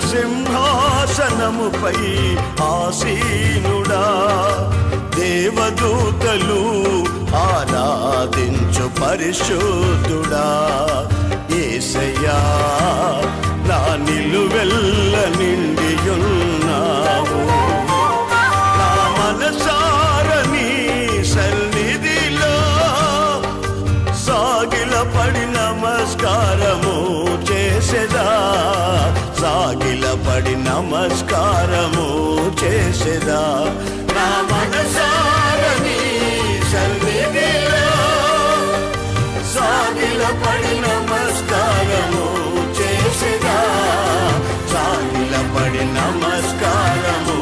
సింహాసనముపై ఆసీనుడా దేవదూతలు ఆరాధించు పరిశుద్ధుడా యేసయ్యా నా నిలువెల్ల నిండియున్నావు నా మనసారని సన్నిధిలో సాగిలపడి నమస్కారము చేసెదా సాగిలపడి నమస్కారము చేసెదా నా మనసారని సన్నిధిలో సాగిలపడి నమస్కారము చేసెదా సాగిలపడి నమస్కారము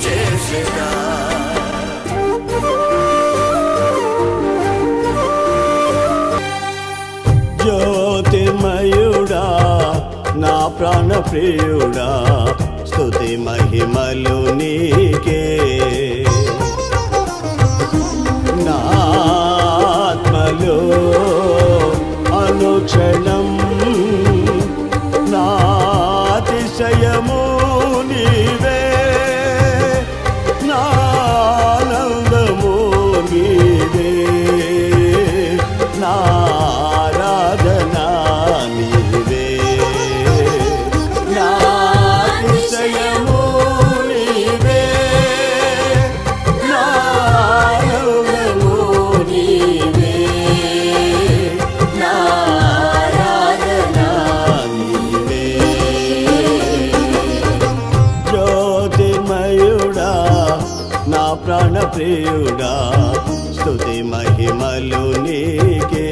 చేసెదా జ్యోతిర్మయుడా నా ప్రాణ ప్రియుడా స్తుతి మహిమలు నీకే నా ఆత్మలో అనుక్షణం నా అతిశయము నీవే నా ఆనందము నీవే నా ఆరాధనా నీవే నా అతిశయము నీవే నా ఆనందము నీవే నా ఆరాధనా నీవే జ్యోతిర్మయుడా నా ప్రాణ ప్రియుడా స్తుతి మహిమలు నీకే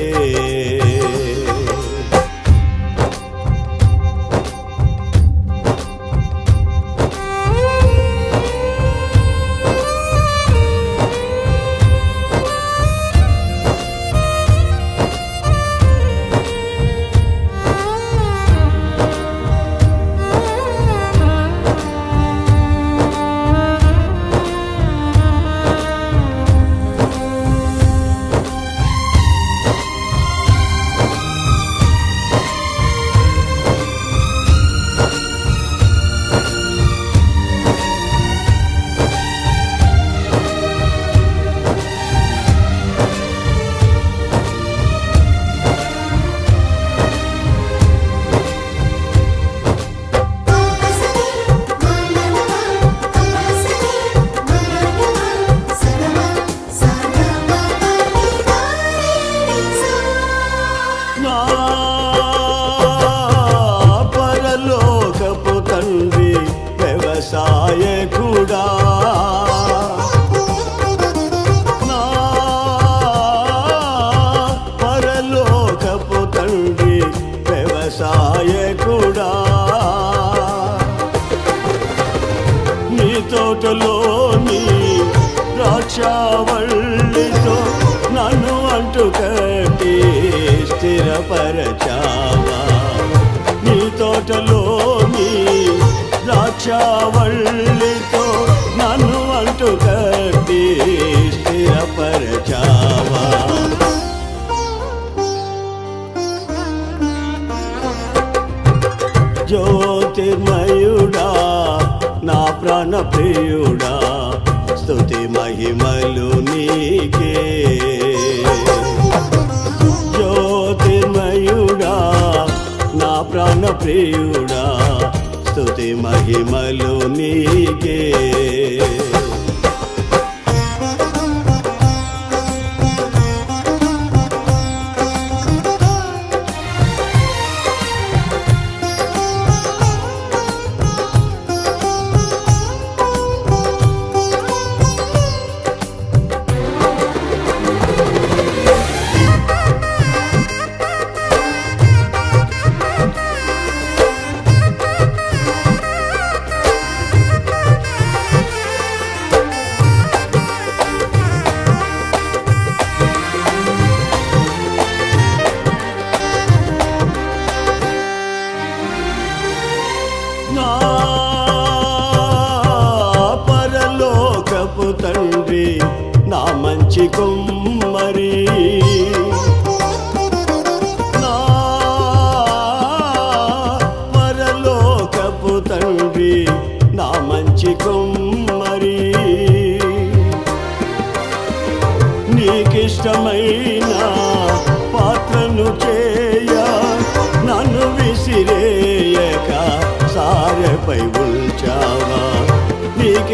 పరలోకపు తండ్రి వ్యవసాయకుడా నా పరలోకపు తండ్రి వ్యవసాయకుడా నీ తోటలోని ద్రాక్షావల్లితో నన్ను అంటు కట్టి స్థిరపరచావా నీ తోటలోని ద్రాక్షావల్లితో నన్ను అంటు కట్టి స్థిరపరచావా జ్యోతిర్మయుడా నా ప్రాణ ప్రియుడా స్తుతి మహిమలు నీకే జ్యోతిర్మయుడా నా ప్రాణ ప్రియుడా స్తుతి మహిమలు నీకే పరలోకపు తండ్రి నా మంచి కుమ్మరి నా పరలోకపు తండ్రి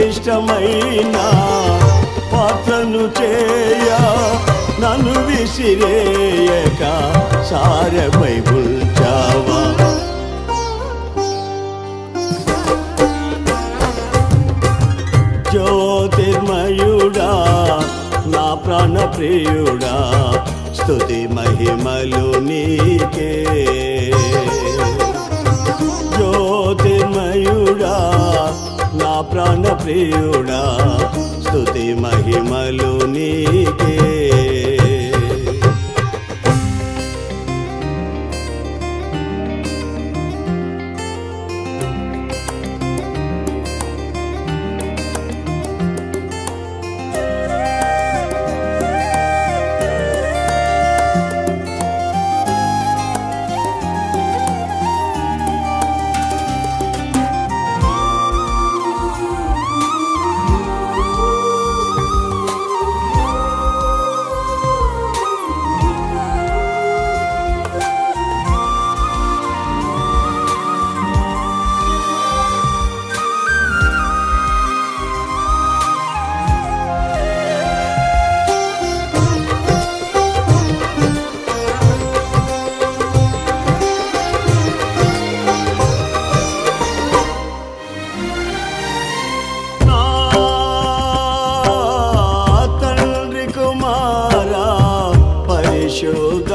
నీకిష్టమైన పాత్రను చేయ నన్ను విసిరేయక సారెపై ఉంచావా. జ్యోతిర్మయుడా నా ప్రాణ ప్రియుడా స్తుతి మహిమలు నీకే. జ్యోతిర్మయుడా నా ప్రాణ ప్రియుడా స్తుతి మహిమలు నీకే.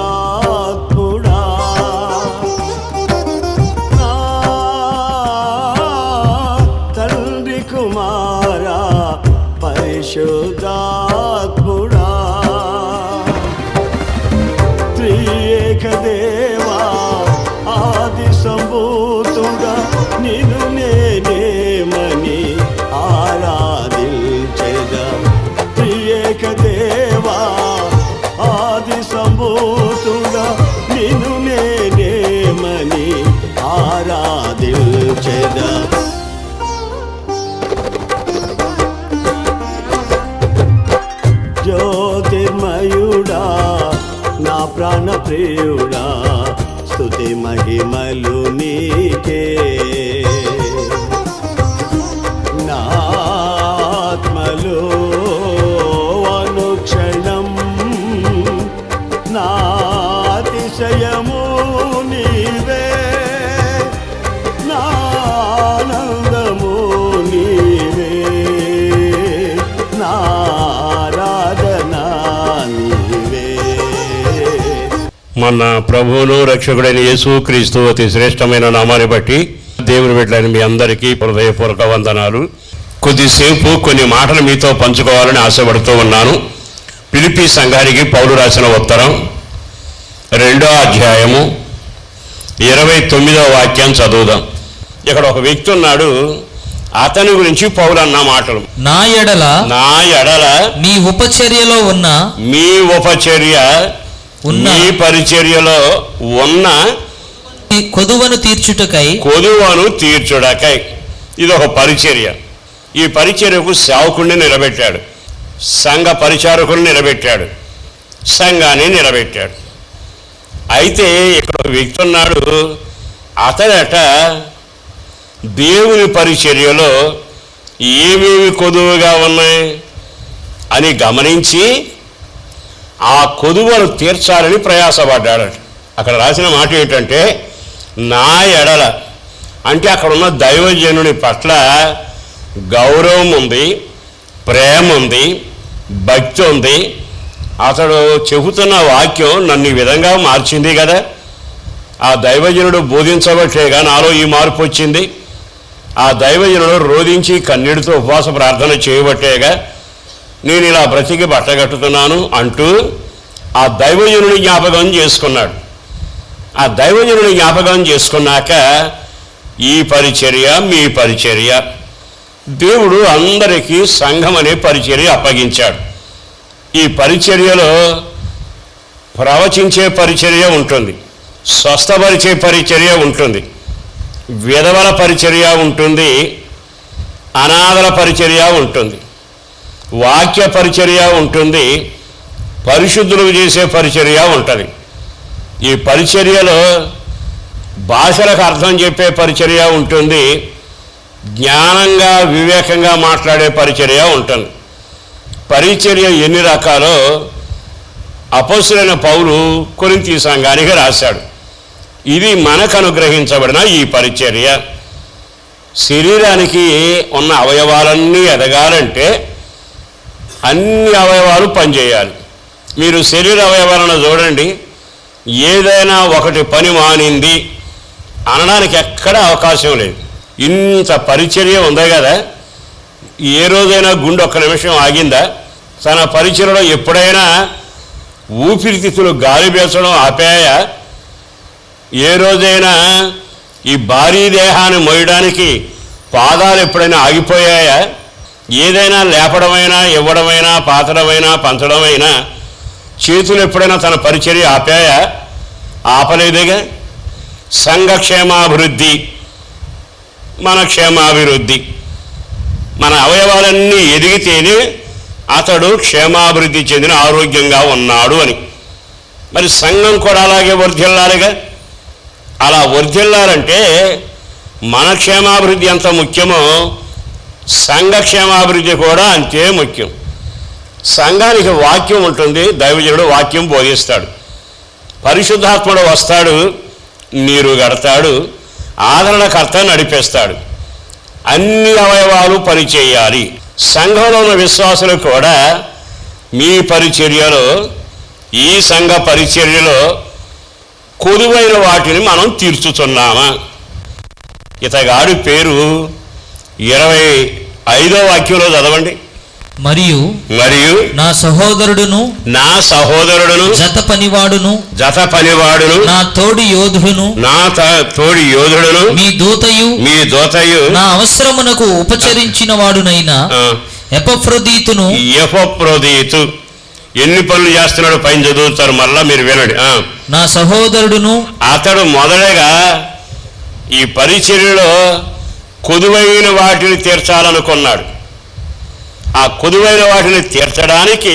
పరిశుద్ధాత్ముడా నా తండ్రి కుమారా పరిశుద్ధాత్ముడా త్రియేక దేవా ఆది సంభూతుడా నిన్ను నేనేమని ఆరాధించెదా. త్రియేక దేవా ఆది సంభూతుడా నిన్ను నేనేమని ఆరాధించెదా. జ్యోతిర్మయుడా నా ప్రాణ ప్రియుడా స్తుతి మహిమలు నీకే. నా ఆత్మలో అనుక్షణం నా అతిశయము నీవే, నా ఆనందము నీవే, నా ఆరాధన నీవే. మన ప్రభువును రక్షకుడైన యేసుక్రీస్తు అతి శ్రేష్టమైన నామాన్ని బట్టి దేవుని బిడ్డలైన మీ అందరికీ హృదయపూర్వక వందనాలు. కొద్దిసేపు కొన్ని మాటలు మీతో పంచుకోవాలని ఆశపడుతూ ఉన్నాను. ఫిలిప్పీ సంఘానికి పౌలు రాసిన ఉత్తరం 2వ అధ్యాయము 29వ వాక్యం చదువుదాం. ఇక్కడ ఒక వ్యక్తి ఉన్నాడు, అతని గురించి పౌలు అన్న మాటలు. నా ఎడల మీ ఉపచర్యలో ఉన్న మీ పరిచర్యలో ఉన్న కొదువను తీర్చుటకై ఇది ఒక పరిచర్య. ఈ పరిచర్యకు సేవకుడిని నిలబెట్టాడు, సంఘ పరిచారకులను నిలబెట్టాడు, సంఘాన్ని నిలబెట్టాడు. అయితే ఇక్కడ ఒక వ్యక్తి ఉన్నాడు, అతడట దేవుని పరిచర్యలో ఏమేమి కొదువుగా ఉన్నాయి అని గమనించి ఆ కొదువను తీర్చాలని ప్రయాసపడ్డాడట. అక్కడ రాసిన మాట ఏంటంటే నా ఎడల, అంటే అక్కడ ఉన్న దైవజనుని పట్ల గౌరవం ఉంది, ప్రేమ ఉంది, భక్తి ఉంది. అతడు చెబుతున్న వాక్యం నన్ను ఈ విధంగా మార్చింది కదా, ఆ దైవజనుడు బోధించబట్టేగా నాలో ఈ మార్పు వచ్చింది, ఆ దైవజనుడు రోధించి కన్నీటితో ఉపవాస ప్రార్థన చేయబట్టేగా నేను ఇలా బ్రతికి బట్టగట్టుతున్నాను అంటూ ఆ దైవజనుని జ్ఞాపకం చేసుకున్నాడు. ఆ దైవజనుని జ్ఞాపకం చేసుకున్నాక ఈ పరిచర్య మీ పరిచర్య, దేవుడు అందరికీ సంఘం అనే పరిచర్య అప్పగించాడు. ఈ పరిచర్యలో ప్రవచించే పరిచర్య ఉంటుంది, స్వస్థపరిచే పరిచర్య ఉంటుంది, విధవల పరిచర్య ఉంటుంది, అనాథల పరిచర్య ఉంటుంది, వాక్య పరిచర్య ఉంటుంది, పరిశుద్ధులకు చేసే పరిచర్య ఉంటుంది. ఈ పరిచర్యలో భాషలకు అర్థం చెప్పే పరిచర్య ఉంటుంది, జ్ఞానంగా వివేకంగా మాట్లాడే పరిచర్య ఉంటుంది. పరిచర్య ఎన్ని రకాలో అపోస్తులైన పౌలు కొరింథీ సంఘానికి రాశాడు. ఇది మనకు అనుగ్రహించబడిన ఈ పరిచర్య. శరీరానికి ఉన్న అవయవాలన్నీ ఎదగాలంటే అన్ని అవయవాలు పనిచేయాలి. మీరు శరీర అవయవాలను చూడండి, ఏదైనా ఒకటి పని మానింది అనడానికి ఎక్కడ అవకాశం లేదు. ఇంత పరిచర్య ఉంది కదా. ఏ రోజైనా గుండె ఒక్క నిమిషం ఆగిందా? తన పరిచర్యలో ఎప్పుడైనా ఊపిరితిత్తులు గాలి పీల్చడం ఆపాయా? ఏ రోజైనా ఈ భారీ దేహాన్ని మోయడానికి పాదాలు ఎప్పుడైనా ఆగిపోయాయా? ఏదైనా లేపడమైనా, ఇవ్వడమైనా, పాతడమైనా, పంచడమైనా చేతులు ఎప్పుడైనా తన పరిచర్య ఆపాయా? ఆపలేదుగా. సంఘక్షేమాభివృద్ధి, మన క్షేమాభివృద్ధి, మన అవయవాలన్నీ ఎదిగితేనే అతడు క్షేమాభివృద్ధి చెందిన ఆరోగ్యంగా ఉన్నాడు అని. మరి సంఘం కూడా అలాగే వర్ధిల్లాలిగా. అలా వర్ధిల్లాలంటే మన క్షేమాభివృద్ధి ఎంత ముఖ్యమో సంఘ క్షేమాభివృద్ధి కూడా అంతే ముఖ్యం. సంఘానికి వాక్యం ఉంటుంది, దైవజనుడు వాక్యం బోధిస్తాడు, పరిశుద్ధాత్ముడు వస్తాడు, నీరు గడతాడు, ఆదరణకర్త నడిపేస్తాడు. అన్ని అవయవాలు పనిచేయాలి. సంఘంలో ఉన్న విశ్వాసులు కూడా మీ పరిచర్యలో, ఈ సంఘ పరిచర్యలో కొదువైన వాటిని మనం తీర్చుతున్నామా? ఇతగాడి పేరు 25వ వాక్యంలో చదవండి. మరియు నా సహోదరుడును జత పనివాడును నా తోడి యోధుడును మీ దూతయు నా అవసరమునకు ఉపచరించిన వాడునైనా ఎపఫ్రోదీతు ఎన్ని పనులు చేస్తున్నాడు పైన చదువుతారు, మళ్ళా మీరు వినండి. నా సహోదరుడును అతడు మొదటగా ఈ పరిచర్యలో కొదువైన వాటిని తీర్చాలనుకున్నాడు. ఆ కొదువైన వాటిని తీర్చడానికి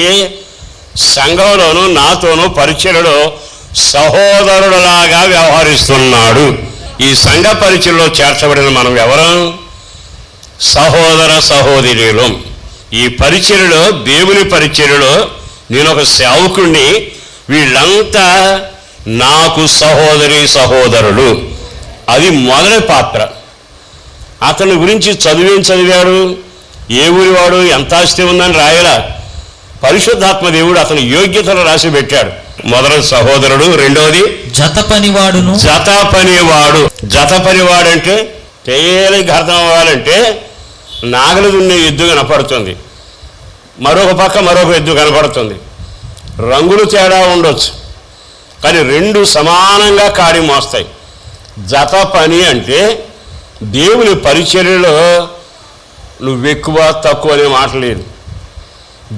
సంఘంలోనూ నాతోనూ పరిచర్యలో సహోదరుడులాగా వ్యవహరిస్తున్నాడు. ఈ సంఘ పరిచర్యలో చేర్చబడిన మనం ఎవరు? సహోదర సహోదరులు. ఈ పరిచర్యలో, దేవుని పరిచర్యలో నేను ఒక సేవకుణ్ణి, వీళ్ళంతా నాకు సహోదరులు. అది మొదటి పాత్ర. అతని గురించి చదివాడు, ఏ ఊరివాడు, ఎంత ఆస్తి ఉందని రాయలా. పరిశుద్ధాత్మ దేవుడు అతని యోగ్యతలు రాసి పెట్టాడు. మొదటి సహోదరుడు, రెండవది జత పనివాడు అంటే తేలిక అర్థం అవ్వాలంటే నాగలి దున్నే ఎద్దు కనపడుతుంది, మరొక పక్క మరొక ఎద్దు కనపడుతుంది. రంగులు తేడా ఉండొచ్చు, కానీ రెండు సమానంగా కాడి మోస్తాయి. జత పని అంటే దేవుని పరిచర్యలో నువ్వెక్కువ తక్కువ అనే మాట లేదు.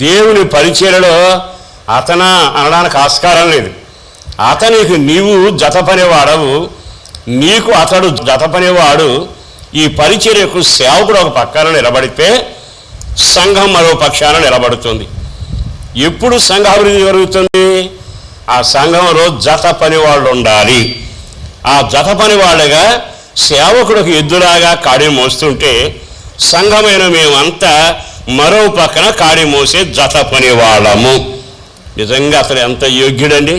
దేవుని పరిచర్యలో అనడానికి ఆస్కారం లేదు. అతనికి నీవు జత పనివాడవు, నీకు అతడు జత పనివాడు. ఈ పరిచర్యకు సేవకుడు ఒక పక్కన నిలబడితే సంఘం మరో పక్షాన నిలబడుతుంది. ఎప్పుడు సంఘాభివృద్ధి జరుగుతుంది? ఆ సంఘంలో జత పనివాళ్ళు ఉండాలి. ఆ జత పనివాళ్ళగా సేవకుడికి ఎద్దులాగా కాడి మోస్తుంటే సంఘమైన మేమంతా మరో పక్కన కాడి మోసే జత పనివాళ్ళము. నిజంగా అతడు ఎంత యోగ్యుడండి!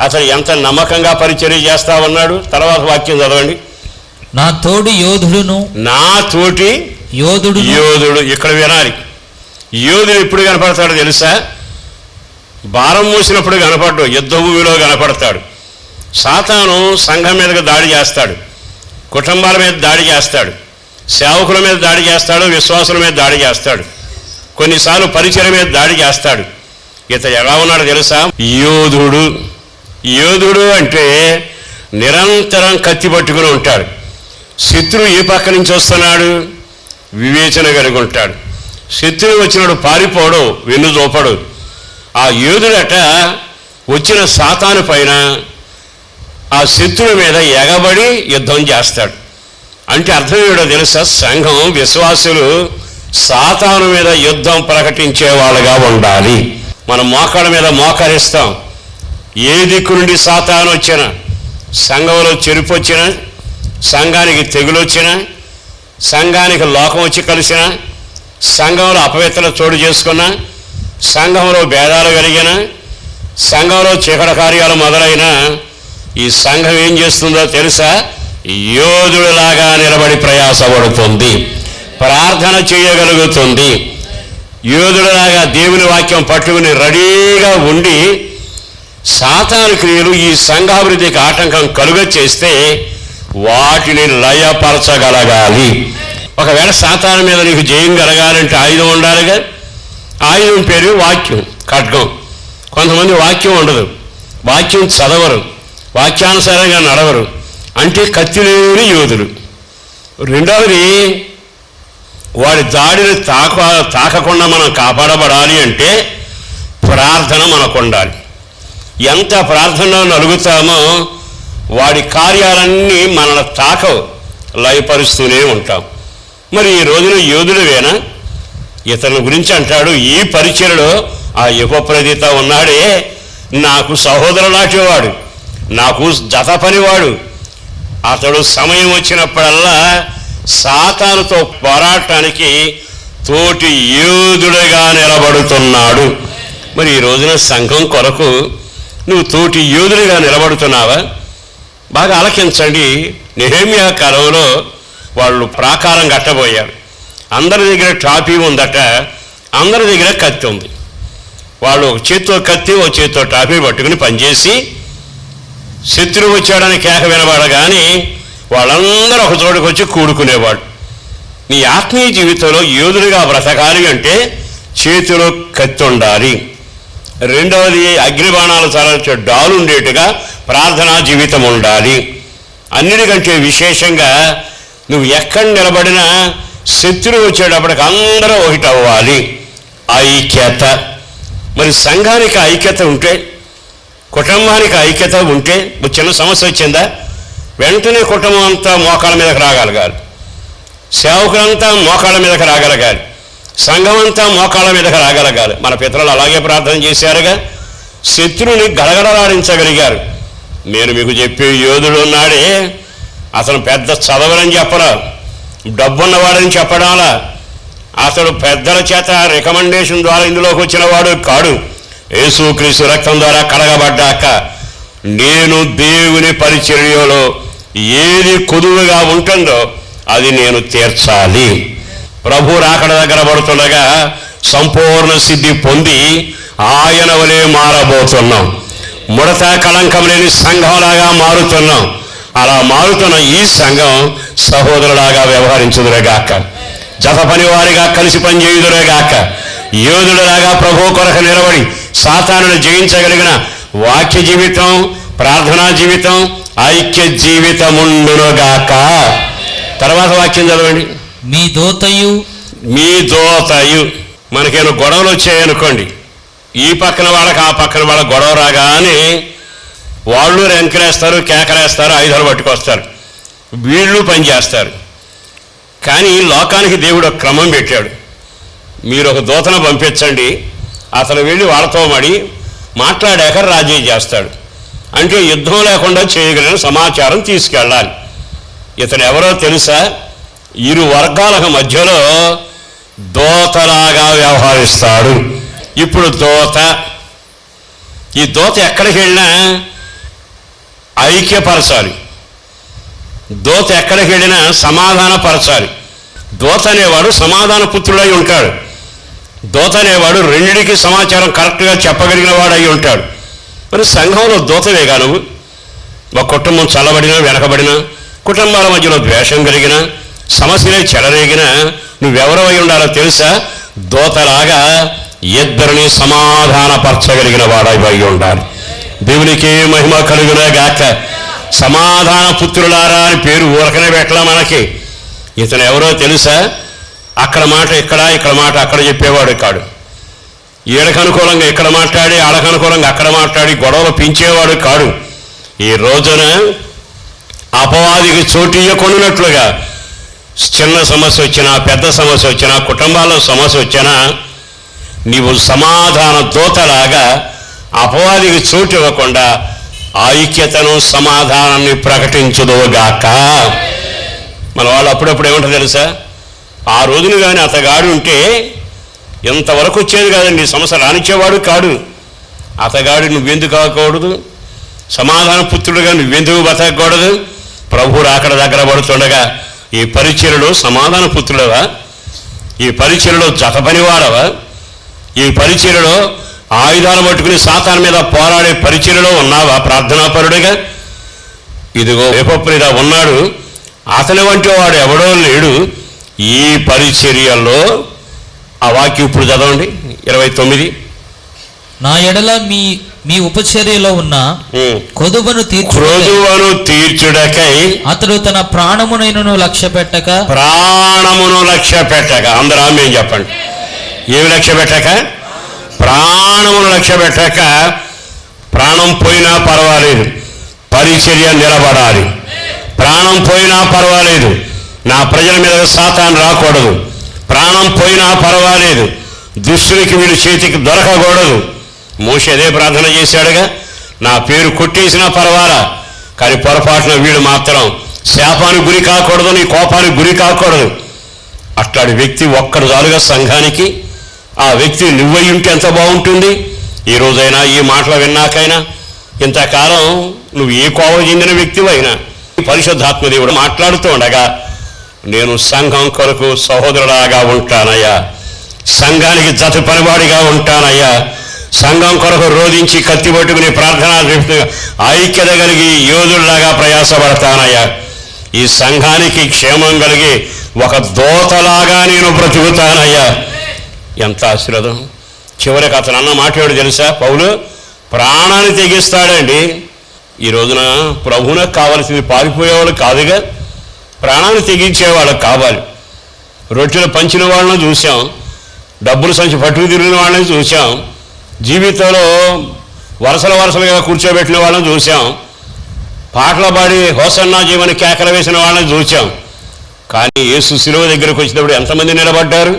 అతడు ఎంత నమ్మకంగా పరిచర్య చేస్తా ఉన్నాడు. తర్వాత వాక్యం చదవండి. నా తోటి యోధుడు. ఇక్కడ వినాలి. యోధుడు ఎప్పుడు కనపడతాడు తెలుసా? భారం మోసినప్పుడు కనపడ్డు, యుద్ధ భూమిలో కనపడతాడు. సాతాను సంఘం మీదకి దాడి చేస్తాడు, కుటుంబాల మీద దాడి చేస్తాడు, సేవకుల మీద దాడి చేస్తాడు, విశ్వాసుల మీద దాడి చేస్తాడు, కొన్నిసార్లు పరిచర్య మీద దాడి చేస్తాడు. ఇతడు ఎలా ఉన్నాడు తెలుసా? యోధుడు అంటే నిరంతరం కత్తి పట్టుకుని ఉంటాడు. శత్రువు ఏ పక్క నుంచి వస్తున్నాడు? వివేచన కలిగి ఉంటాడు. శత్రువు వచ్చినాడు పారిపోడు, వెన్ను చూపడు. ఆ యోధుడట వచ్చిన సాతాను పైన ఆ శత్రువు మీద ఎగబడి యుద్ధం చేస్తాడు. అంటే అర్థం ఏడో తెలుసా? సంఘం విశ్వాసులు సాతాను మీద యుద్ధం ప్రకటించే వాళ్ళగా ఉండాలి. మనం మోకాళ్ళ మీద మోకరిస్తాం. ఏ దిక్కు నుండి సాతాను వచ్చినా, సంఘంలో చెరుపు వచ్చినా, సంఘానికి తెగులు వచ్చినా, సంఘానికి లోకం వచ్చి కలిసిన, సంఘంలో అపవిత్రత చోటు చేసుకున్న, సంఘంలో భేదాలు కలిగిన, సంఘంలో చీకటి కార్యాలు మొదలైన ఈ సంఘం ఏం చేస్తుందో తెలుసా? యోధుడిలాగా నిలబడి ప్రయాసపడుతుంది, ప్రార్థన చేయగలుగుతుంది. యోధుడిలాగా దేవుని వాక్యం పట్టుకుని రెడీగా ఉండి సాతాను క్రియలు ఈ సంఘాభివృద్ధికి ఆటంకం కలుగ చేస్తే వాటిని లయపరచగలగాలి. ఒకవేళ సాతాను మీద నీకు జయం కలగాలంటే ఆయుధం ఉండాలిగా. ఆయుధం పేరు వాక్యం, ఖడ్గం. కొంతమంది వాక్యం ఉండదు, వాక్యం చదవరు, వాక్యానుసారంగా నడవరు, అంటే కత్తి లేని యోధులు. రెండవది, వాడి దాడిని తాకకుండా మనం కాపాడబడాలి అంటే ప్రార్థన మనకు ఉండాలి. ఎంత ప్రార్థనలో నలుగుతామో వాడి కార్యాలన్నీ మనల్ని తాకవు, లయపరుస్తూనే ఉంటాం. మరి ఈ రోజున యోధుడువేనా? ఇతని గురించి అంటాడు, ఈ పరిచయలో ఆ ఎపఫ్రదీత ఉన్నాడే, నాకు సహోదరు లాంటివాడు, నాకు జత పనివాడు. అతడు సమయం వచ్చినప్పుడల్లా సాతానుతో పోరాటానికి తోటి యోధుడిగా నిలబడుతున్నాడు. మరి ఈ రోజున సంఘం కొరకు నువ్వు తోటి యోధుడిగా నిలబడుతున్నావా? బాగా ఆలకించండి. నెహెమ్యా కాలంలో వాళ్ళు ప్రాకారం కట్టబోయారు. అందరి దగ్గర టాపీ ఉందట, అందరి దగ్గర కత్తి ఉంది. వాళ్ళు ఒక చేత్తో కత్తి, ఒక చేత్తో టాపీ పట్టుకుని పనిచేసి శత్రువు వచ్చాడని కేక వినబడగానే వాళ్ళందరూ ఒక చోటుకు వచ్చి కూడుకునేవాడు. నీ ఆత్మీయ జీవితంలో యోధుడిగా బ్రతకాలి అంటే చేతిలో కత్తి ఉండాలి. రెండవది, అగ్నిబాణాలు చల్లార్చే డాలు ఉండేట్టుగా ప్రార్థనా జీవితం ఉండాలి. అన్నిటికంటే విశేషంగా నువ్వు ఎక్కడ నిలబడినా శత్రువు వచ్చేటప్పటికి అందరూ ఒకటి అవ్వాలి. ఐక్యత. మరి సంఘానికి ఐక్యత ఉంటే, కుటుంబానికి ఐక్యత ఉంటే, చిన్న సమస్య వచ్చిందా వెంటనే కుటుంబం అంతా మోకాళ్ళ మీదకి రాగలగాలి, సేవకులంతా మోకాళ్ళ మీదకి రాగలగాలి, సంఘం అంతా మోకాళ్ళ మీదకి రాగలగాలి. మన పితరులు అలాగే ప్రార్థన చేశారుగా, శత్రువుని గడగడలాడించగలిగారు. నేను మీకు చెప్పే యోధుడు ఉన్నాడే, అతను పెద్ద చదవరని చెప్పరా, డబ్బున్నవాడని చెప్పడాలా, అతడు పెద్దల చేత రికమెండేషన్ ద్వారా ఇందులోకి వచ్చిన వాడు కాడు. యేసుక్రీస్తు రక్తం ద్వారా కడగబడ్డాక నేను దేవుని పరిచర్యలో ఏది కొదువుగా ఉంటుందో అది నేను తీర్చాలి. ప్రభు రాకడ దగ్గర పడుతుండగా సంపూర్ణ సిద్ధి పొంది ఆయన వలె మారబోతున్నాం. ముడత కళంకం లేని సంఘంలాగా మారుతున్నాం. అలా మారుతున్న ఈ సంఘం సహోదరులాగా వ్యవహరించుదురుగాక, జత పనివారిగా కలిసి పనిచేయుదురుగాక, యోధుడులాగా ప్రభు కొరకు నిలబడి సాతానును జయించగలిగిన వాక్య జీవితం, ప్రార్థనా జీవితం, ఐక్య జీవితం ఉండునుగాక. తర్వాత వాక్యం చదవండి. మీ దోతయు మనకేమైనా గొడవలు వచ్చాయనుకోండి, ఈ పక్కన వాళ్ళకి ఆ పక్కన వాళ్ళ గొడవ రాగానే వాళ్ళు రెంకలేస్తారు, కేకలేస్తారు, ఆయుధాలు పట్టుకొస్తారు, వీళ్ళు పనిచేస్తారు. కానీ లోకానికి దేవుడు ఒక క్రమం పెట్టాడు. మీరు ఒక దూతను పంపించండి, అతను వెళ్ళి వాళ్ళతో మాట్లాడాక రాజీ చేస్తాడు. అంటే యుద్ధం లేకుండా చేయగలిగిన సమాచారం తీసుకెళ్ళాలి. ఇతను ఎవరో తెలుసా? ఇరు వర్గాల మధ్యలో దోతలాగా వ్యవహరిస్తాడు. ఇప్పుడు ఈ దోత ఎక్కడికి వెళ్ళినా ఐక్యపరచాలి, దోత ఎక్కడికి వెళ్ళినా సమాధానపరచాలి. దోత అనేవాడు సమాధాన పుత్రుడై ఉంటాడు. దోత అనేవాడు రెండిటికి సమాచారం కరెక్ట్గా చెప్పగలిగిన వాడు అయి ఉంటాడు. మరి సంఘంలో దోతవేగా నువ్వు. ఒక కుటుంబం చల్లబడినా వెనకబడినా, కుటుంబాల మధ్యలో ద్వేషం కలిగిన, సమస్యలే చెలరేగిన నువ్వెవరో అయి ఉండాలో తెలుసా? దోతలాగా ఇద్దరిని సమాధానపరచగలిగిన వాడై ఉండాలి. దేవునికి మహిమ కలుగునగాక. సమాధాన పుత్రులారా అని పేరు ఊరకనే పెట్టలా మనకి. ఇతను ఎవరో తెలుసా? అక్కడ మాట ఇక్కడ, ఇక్కడ మాట అక్కడ చెప్పేవాడు కాడు. ఈడకు అనుకూలంగా ఇక్కడ మాట్లాడి, ఆడకు అనుకూలంగా అక్కడ మాట్లాడి గొడవలు పెంచేవాడు కాడు. ఈ రోజున అపవాదికి చోటు ఇయ్యకొనున్నట్లుగా చిన్న సమస్య వచ్చినా, పెద్ద సమస్య వచ్చినా, కుటుంబాల్లో సమస్య వచ్చినా నీవు సమాధాన దూతలాగా అపవాదికి చోటు ఇవ్వకుండా ఐక్యతను, సమాధానాన్ని ప్రకటించుదువుగాక. మన వాళ్ళు అప్పుడప్పుడు ఏమంటారు తెలుసా, ఆ రోజున కానీ అతగాడు ఉంటే ఎంతవరకు వచ్చేది కాదండి, సమస్య రానిచ్చేవాడు కాడు. అతగాడు నువ్వెందుకు కాకూడదు, సమాధాన పుత్రుడుగా నువ్వెందుకు బతకూడదు, ప్రభువుడు అక్కడ దగ్గర పడుతుండగా ఈ పరిచర్యలో సమాధాన పుత్రుడవా, ఈ పరిచర్యలో జత పనివాడవా, ఈ పరిచర్యలో ఆయుధాలు పట్టుకుని సాతాను మీద పోరాడే పరిచర్యలో ఉన్నావా ప్రార్థనాపరుడిగా? ఇదిగో ఎపఫ్రొదీత ఉన్నాడు, అతని వంటి వాడు ఎవడో లేడు ఈ పరిచర్యలో. ఆ వాక్యం ఇప్పుడు చదవండి 29. నా ఎడల మీ ఉపచర్యలో ఉన్న కొదువను తీర్చుడకై అతడు తన ప్రాణమునైనను లక్ష్య పెట్టక అందరూ ఆమేన్ చెప్పండి. ఏమి లక్ష్య పెట్టక? ప్రాణమును లక్ష్య పెట్టక. ప్రాణం పోయినా పర్వాలేదు, పరిచర్య నిలబడాలి. ప్రాణం పోయినా పర్వాలేదు, నా ప్రజల మీద సాతాను రాకూడదు. ప్రాణం పోయినా పర్వాలేదు, దుష్టునికి వీళ్ళు చేతికి దొరకకూడదు. మోషే అదే ప్రార్థన చేశాడుగా, నా పేరు కొట్టేసినా పర్వాలా, కానీ పొరపాటున వీడు మాత్రం శాపానికి గురి కాకూడదు, నీ కోపానికి గురి కాకూడదు. అట్లాంటి వ్యక్తి ఒక్కడు చాలుగా సంఘానికి. ఆ వ్యక్తి నువ్వై ఉంటే ఎంత బాగుంటుంది. ఈ రోజైనా ఈ మాటలు విన్నాకైనా, ఇంతకాలం నువ్వు ఏ కోవ చెందిన వ్యక్తివైనా పరిశుద్ధాత్మదేవుడు మాట్లాడుతూ ఉండగా, నేను సంఘం కొరకు సహోదరులాగా ఉంటానయ్యా, సంఘానికి జత పనివాడిగా ఉంటానయ్యా, సంఘం కొరకు రోధించి కత్తి పట్టుకుని ప్రార్థన ఐక్యత కలిగి యోధుల్లాగా ప్రయాసపడతానయ్యా, ఈ సంఘానికి క్షేమం కలిగి ఒక దోతలాగా నేను బ్రతుకుతానయ్యా. ఎంత ఆశీర్వాదం. చివరికి అతను అన్న మాట ఏమిటో తెలుసా, పౌలు ప్రాణాన్ని తెగిస్తాడండి. ఈ రోజున ప్రభువునకు కావాల్సింది పారిపోయేవాళ్ళు కాదుగా, ప్రాణాన్ని తెగించేవాళ్ళకి కావాలి. రొట్టెలు పంచిన వాళ్ళని చూసాం, డబ్బులు సంచి పట్టుకు తిరిగిన వాళ్ళని చూసాం, జీవితంలో వరుసలుగా కూర్చోబెట్టిన వాళ్ళని చూసాం, పాటలు పాడి హోసన్నా జీవని కేకలు వేసిన వాళ్ళని చూసాం. కానీ యేసు శిలువ దగ్గరకు వచ్చినప్పుడు ఎంతమంది నిలబడ్డారు?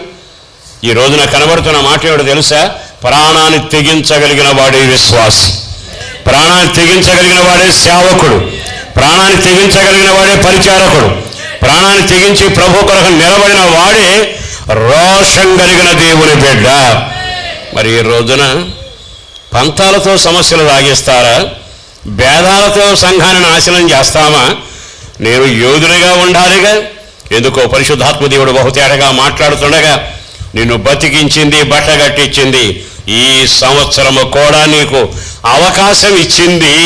ఈ రోజున కనబడుతున్న మాట ఏమిటో తెలుసా, ప్రాణాన్ని తెగించగలిగిన వాడే విశ్వాసి, ప్రాణాన్ని తెగించగలిగిన వాడే సేవకుడు, ప్రాణాన్ని తెగించగలిగిన వాడే పరిచారకుడు, ప్రాణాన్ని తెగించి ప్రభు కొరకు నిలబడిన వాడే రోషం కలిగిన దేవుని బిడ్డ. మరి ఈ రోజున పంతాలతో సమస్యలు సాగిస్తారా, భేదాలతో సంఘాన్ని నాశనం చేస్తామా? నేను యోధునిగా ఉండాలిగా. ఎందుకో పరిశుద్ధాత్మ దేవుడు బహుతేటగా మాట్లాడుతుండగా, నిన్ను బతికించింది, బట్టగట్టించింది, ఈ సంవత్సరము కూడా నీకు అవకాశం ఇచ్చింది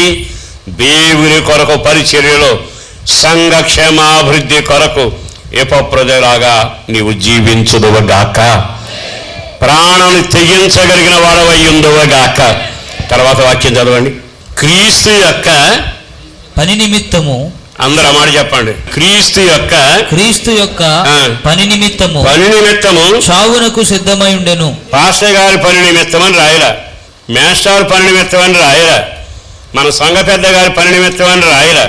దేవుని కొరకు పరిచర్యలో సంఘ క్షేమాభివృద్ధి కొరకు ఎపఫ్రొదీలాగా నీవు జీవించుదువుగాక, ప్రాణాన్ని తెగించగలిగిన వాడవయ్యుందువుగాక. తర్వాత వాక్యం చదవండి. క్రీస్తు యొక్క పని నిమిత్తము, అందరూ మాట చెప్పండి, క్రీస్తు యొక్క పని నిమిత్తము చావునకు సిద్ధమై ఉండెను. పాస్టర్ గారి పని నిమిత్తం అని రాయలా, మేస్టర్ పని నిమిత్తం అని రాయలా, మన సంఘ పెద్ద గారి పని నిమిత్తం అని రాయలా,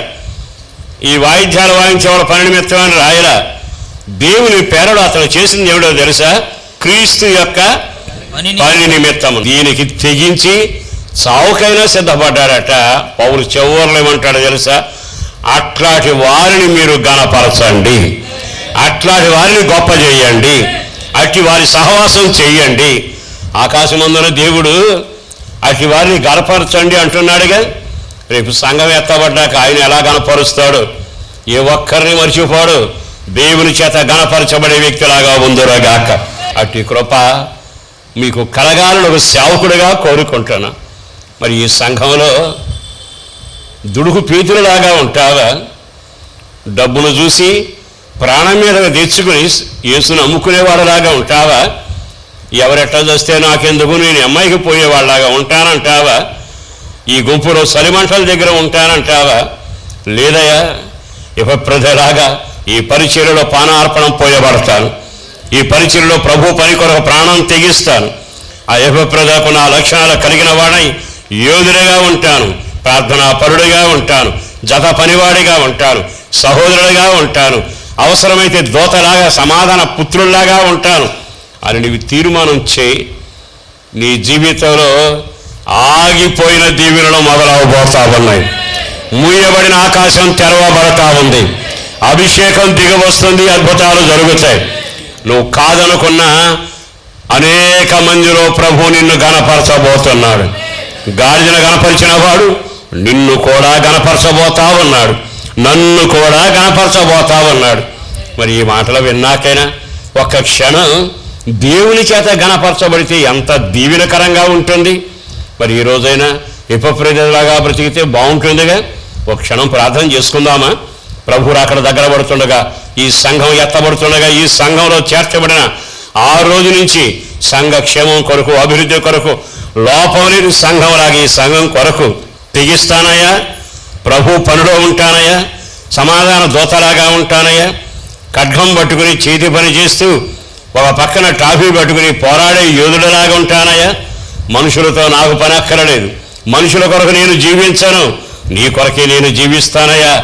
ఈ వాయిద్యాలు వాయించేవాళ్ళ పని నిమిత్తం అని రాయలా. దేవుని పేరడు అతను చేసింది ఏమిటో తెలుసా, క్రీస్తు యొక్క పని నిమిత్తము. దీనికి తెగించి చావుకైనా సిద్ధపడ్డాడట. పౌలు చివర్లు ఏమంటాడో తెలుసా, అట్లాంటి వారిని మీరు గణపరచండి, అట్లాంటి వారిని గొప్ప చేయండి, అట్టి వారి సహవాసం చెయ్యండి. ఆకాశమందున దేవుడు అట్టి వారిని గణపరచండి అంటున్నాడుగా. రేపు సంఘం ఎత్తబడ్డాక ఆయన ఎలా గణపరుస్తాడు? ఏ ఒక్కరిని మర్చిపోడు, దేవుని చేత గణపరచబడే వ్యక్తిలాగా ఉందరుగాక. అట్టి కృప మీకు కలగాలని ఒక సేవకుడిగా కోరుకుంటున్నా. మరి ఈ సంఘంలో దుడుకు పీతులలాగా ఉంటావా? డబ్బును చూసి ప్రాణం మీద తెచ్చుకుని యేసును అమ్ముకునేవాళ్ళలాగా ఉంటావా? ఎవరెట్లా చేస్తే నాకెందుకు, నేను అమ్మాయికి పోయేవాళ్ళలాగా ఉంటానంటావా? ఈ గుంపులో సలిమంటల దగ్గర ఉంటానంటావా? లేదయా, ఎపఫ్రొదీలాగా ఈ పరిచర్యలో పానార్పణం పోయబడతాను, ఈ పరిచర్యలో ప్రభు పని కొరకు ప్రాణం తెగిస్తాను. ఆ ఎపఫ్రొదీకు నా లక్షణాలు కలిగిన వాడై యోధుడిగా ఉంటాను, ప్రార్థనా పరుడిగా ఉంటాను, జత పనివాడిగా ఉంటాను, సహోదరుడిగా ఉంటాను, అవసరమైతే దోతలాగా సమాధాన పుత్రుల్లాగా ఉంటాను అని నీవు తీర్మానం చేయి. నీ జీవితంలో ఆగిపోయిన దీవెనలు మొదలవబోతా ఉన్నాయి. మూయబడిన ఆకాశం తెరవబడతా ఉంది. అభిషేకం దిగి వస్తుంది, అద్భుతాలు జరుగుతాయి. నువ్వు కాదనుకున్నా అనేక మందిలో ప్రభు నిన్ను గణపరచబోతున్నాడు. గాడిదను గణపరిచిన వాడు నిన్ను కూడా గణపరచబోతా ఉన్నాడు, నన్ను కూడా గణపరచబోతా ఉన్నాడు. మరి ఈ మాటలు విన్నాకైనా ఒక్క క్షణం దేవుని చేత గణపరచబడితే ఎంత దీవెనకరంగా ఉంటుంది. మరి ఈ రోజైనా ఎపఫ్రోదితులాగా బ్రతికితే బాగుంటుందిగా. ఒక క్షణం ప్రార్థన చేసుకుందామా? ప్రభు అక్కడ దగ్గర పడుతుండగా, ఈ సంఘం ఎత్తబడుతుండగా, ఈ సంఘంలో చేర్చబడిన ఆ రోజు నుంచి సంఘ క్షేమం కొరకు, అభివృద్ధి కొరకు, లోపం లేని సంఘంలాగా ఈ సంఘం కొరకు తెగిస్తానయ్యా, ప్రభు పనిలో ఉంటానయ్యా, సమాధాన దూతలాగా ఉంటానయ్యా, ఖడ్గం పట్టుకుని చేతి పని చేస్తూ ఒక పక్కన ట్రాఫీ పట్టుకుని పోరాడే యోధుడిలాగా ఉంటానయ్యా. మనుషులతో నాకు పని అక్కరలేదు, మనుషుల కొరకు నేను జీవించను, నీ కొరకే నేను జీవిస్తానయ్యా,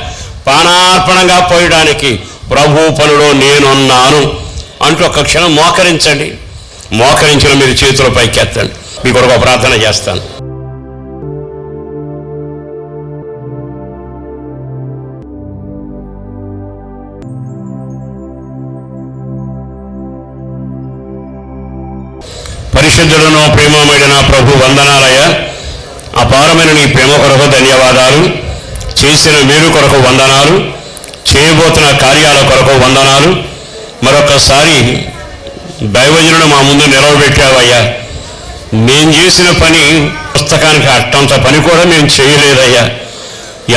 పానార్పణంగా పోయడానికి ప్రభు పనిలో నేనున్నాను అంటూ ఒక్క క్షణం మోకరించండి. మోకరించిన మీరు చేతుల పైకెత్తండి. మీ కొరకు ప్రార్థన చేస్తాను. పరిశుద్ధులను ప్రేమమైన నా ప్రభు, వందనాలయ్యా. అపారమైన నీ ప్రేమ కొరకు ధన్యవాదాలు. చేసిన మేలు కొరకు వందనాలు, చేయబోతున్న కార్యాల కొరకు వందనాలు. మరొకసారి దైవజనుడు మా ముందు నిలవబెట్టావయ్యా. నేను చేసిన పని పుస్తకానికి అట్టంత పని కూడా మేము చేయలేదయ్యా.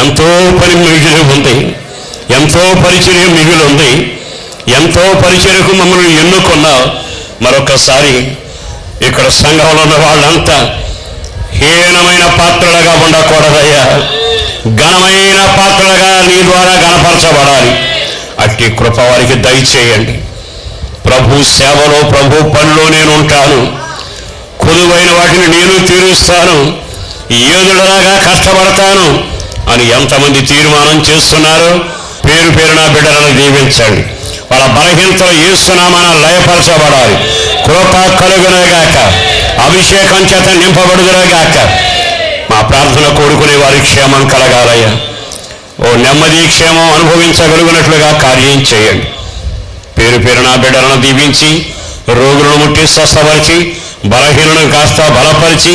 ఎంతో పని మిగిలి ఉంది, ఎంతో పరిచర్య మిగిలి ఉంది, ఎంతో పరిచర్యకు మమ్మల్ని ఎన్నుకున్నావు. మరొకసారి ఇక్కడ సంఘంలో ఉన్న వాళ్ళంతా హీనమైన పాత్రలుగా ఉండకూడదయ్యా, ఘనమైన పాత్రలుగా నీ ద్వారా గణపరచబడాలి. అట్టి కృప వారికి దయచేయండి. ప్రభు సేవలో, ప్రభు పనిలో నేను ఉంటాను, కొలువైన వాటిని నేను తీరుస్తాను, యోధుడలాగా కష్టపడతాను అని ఎంతమంది తీర్మానం చేస్తున్నారో పేరు పేరున బిడ్డలను దీవించండి. వాళ్ళ బలహీనతలు యేసునామమున లయపరచబడాలి. కృప కలుగునుగాక, అభిషేకం చేత నింపబడుదురుగాక. మా ప్రార్థన కోరుకునే వారి క్షేమం కలగాలయ్యా. ఓ నెమ్మది క్షేమం అనుభవించగలిగినట్లుగా కార్యం చేయండి. పేరు పేరున బిడ్డలను దీవించి, రోగులను ముట్టి స్వస్థపరిచి, బలహీనను కాస్త బలపరిచి,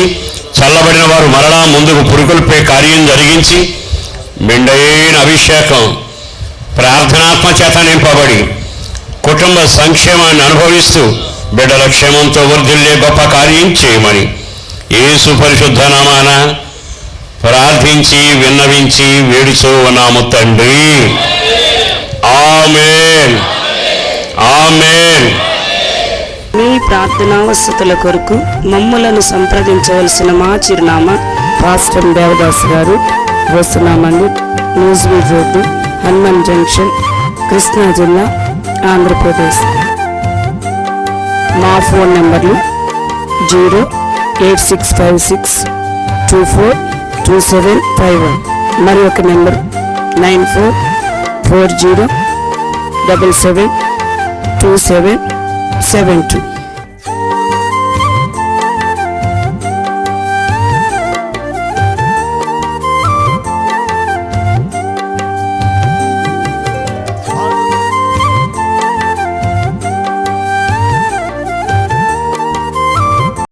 చల్లబడిన వారు మరలా ముందుకు పురుకులపై కార్యం జరిగించి, మెండైన అభిషేకం ప్రార్థనాత్మ చేత నింపబడి కుటుంబ సంక్షేమాన్ని అనుభవిస్తూ బిడ్డల క్షేమంతో వర్ధిల్లే గొప్ప కార్యం చేయమని యేసు పరిశుద్ధ నామాన ప్రార్థించి విన్నవించి వేడుచూ ఉన్నాము తండ్రి. ఆమేన్, ఆమేన్. మీ ప్రార్థనావసతుల కొరకు మమ్ములను సంప్రదించవలసిన మా చిరునామా పాస్టర్ దేవదాస్ గారు, వస్తున్నామండి, న్యూజివీడ్ రోడ్డు, హనుమాన్ జంక్షన్, కృష్ణా జిల్లా, ఆంధ్రప్రదేశ్. మా ఫోన్ నెంబర్లు 08656242751, మరి ఒక నెంబర్ 9440772772.